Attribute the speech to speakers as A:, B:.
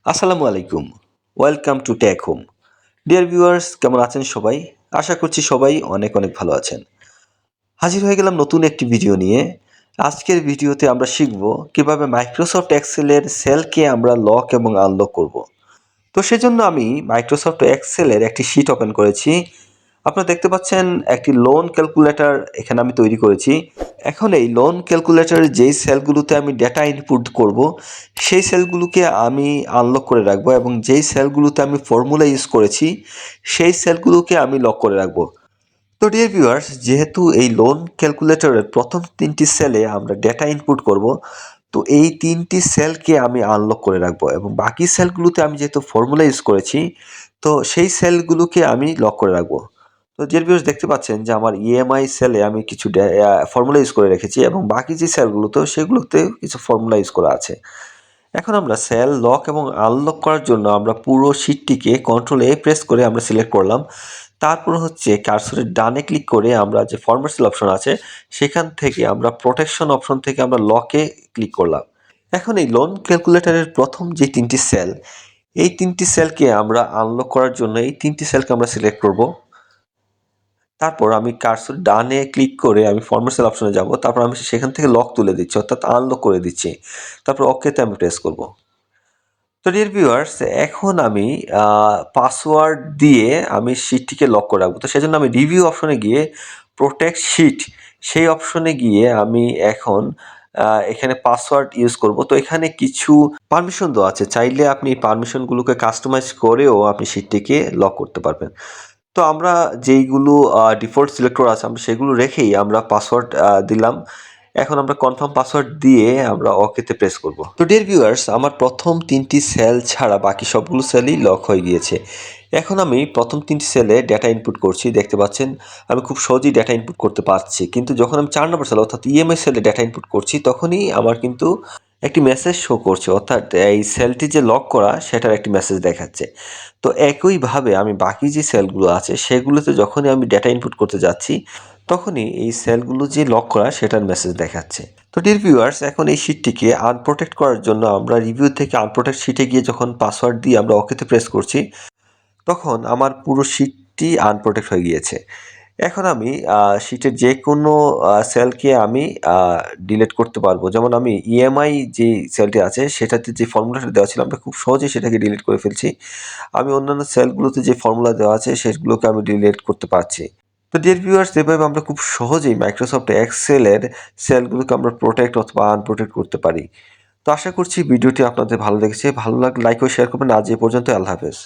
A: আসসালামু আলাইকুম। Welcome to tech home. Dear viewers, কেমন আছেন সবাই? আশা করছি সবাই অনেক অনেক ভালো আছেন। হাজির হয়ে গেলাম নতুন একটি ভিডিও নিয়ে। আজকের ভিডিওতে আমরা শিখব কিভাবে মাইক্রোসফট এক্সেলের সেলকে আমরা লক এবং আনলক করব। তো সেজন্য আমি মাইক্রোসফট এক্সেলের একটি শীট ওপেন করেছি। আপনারা দেখতে পাচ্ছেন একটি লোন ক্যালকুলেটর এখানে আমি তৈরি করেছি। এখন এই লোন ক্যালকুলেটরের যেই সেলগুলোতে আমি ডেটা ইনপুট করব, সেই সেলগুলোকে আমি আনলক করে রাখবো এবং যেই সেলগুলোতে আমি ফর্মুলা ইউজ করেছি, সেই সেলগুলোকে আমি লক করে রাখবো। তো ডিয়ার ভিউয়ার্স, যেহেতু এই লোন ক্যালকুলেটরের প্রথম 3টি সেলে আমরা ডেটা ইনপুট করব, তো এই 3টি সেলকে আমি আনলক করে রাখবো এবং বাকি সেলগুলোতে আমি যেহেতু ফর্মুলা ইউজ করেছি, তো সেই সেলগুলোকে আমি লক করে রাখবো। তো ডিয়ার ভিউয়ার্স, দেখতে পাচ্ছেন যে আমার ইএমআই সেলে আমি কিছু ফর্মুলা ইউজ করে রেখেছি এবং বাকি যে সেলগুলোতে সেগুলোতে কিছু ফর্মুলা ইউজ করা আছে। এখন আমরা সেল লক এবং আনলক করার জন্য আমরা পুরো শীটটিকে কন্ট্রোল এ প্রেস করে আমরা সিলেক্ট করলাম। তারপর হচ্ছে কার্সরের ডানে ক্লিক করে আমরা যে ফরম্যাট সেল অপশন আছে সেখান থেকে আমরা প্রোটেকশন অপশন থেকে আমরা লকে ক্লিক করলাম। এখন এই লোন ক্যালকুলেটরের প্রথম যে 3টি সেল, এই 3টি সেলকে আমরা আনলক করার জন্য এই 3টি সেলকে আমরা সিলেক্ট করব। তারপর আমি কার্সর ডানে ক্লিক করে আমি ফরম্যাট সেল অপশনে যাব। তারপর আমি সেখান থেকে লক তুলে দিচ্ছি, অর্থাৎ আনলক করে দিচ্ছি। তারপর ওকেতে আমি প্রেস করব। তো ডিয়ার ভিউয়ার্স, এখন আমি পাসওয়ার্ড দিয়ে আমি শীটটিকে লক করে রাখবো। তো সেজন্য আমি রিভিউ অপশনে গিয়ে প্রোটেক্ট শীট, সেই অপশনে গিয়ে আমি এখন এখানে পাসওয়ার্ড ইউজ করব। তো এখানে কিছু পারমিশন দেওয়া আছে, চাইলে আপনি এই পারমিশনগুলোকে কাস্টমাইজ করেও আপনি শীটটিকে লক করতে পারবেন। তো আমরা যেইগুলো ডিফল্ট সিলেক্ট করা আছে আমরা সেগুলো রেখেই আমরা পাসওয়ার্ড দিলাম। এখন আমরা কনফার্ম পাসওয়ার্ড দিয়ে আমরা ওকেতে প্রেস করব। তো ডিয়ার ভিউয়ার্স, আমার প্রথম 3টি সেল ছাড়া বাকি সবগুলো সেলই লক হয়ে গিয়েছে। এখন আমি প্রথম 3টি সেলে ডেটা ইনপুট করছি। দেখতে পাচ্ছেন আমি খুব সহজেই ডেটা ইনপুট করতে পারছি। কিন্তু যখন আমি 4 নম্বর সেল অর্থাৎ ইএমআই সেলে ডেটা ইনপুট করছি, তখনই আমার কিন্তু একটি মেসেজ শো করছে, অর্থাৎ এই সেলটি যে লক করা সেটার একটি মেসেজ দেখাচ্ছে। তো একইভাবে আমি বাকি যে সেলগুলো আছে সেগুলোতে যখনই আমি ডেটা ইনপুট করতে যাচ্ছি, তখনই এই সেলগুলো যে লক করা সেটার মেসেজ দেখাচ্ছে। তো ডিয়ার ভিউয়ার্স, এখন এই শীটটিকে আনপ্রোটেক্ট করার জন্য আমরা রিভিউ থেকে আনপ্রোটেক্ট শীটে গিয়ে যখন পাসওয়ার্ড দিয়ে আমরা ওকেতে প্রেস করছি, তখন আমার পুরো শীটটি আনপ্রোটেক্ট হয়ে গিয়েছে। এখন আমি শীটের যে কোনো সেলকে আমি ডিলিট করতে পারবো। যেমন আমি ইএমআই যে সেলটি আছে সেটাতে যে ফর্মুলাটা দেওয়া ছিল আমরা খুব সহজেই সেটাকে ডিলিট করে ফেলছি। আমি অন্যান্য সেলগুলোতে যে ফর্মুলা দেওয়া আছে সেগুলোকে আমি ডিলিট করতে পারছি। তো ডিয়ার ভিউয়ার্স, এভাবে আমরা খুব সহজেই মাইক্রোসফট এক্সেলের সেলগুলোকে আমরা প্রোটেক্ট অথবা আনপ্রোটেক্ট করতে পারি। তো আশা করছি ভিডিওটি আপনাদের ভালো লেগেছে। ভালো লাগলে লাইক ও শেয়ার করবেন। আজ এ পর্যন্ত। আল্লাহ হাফেজ।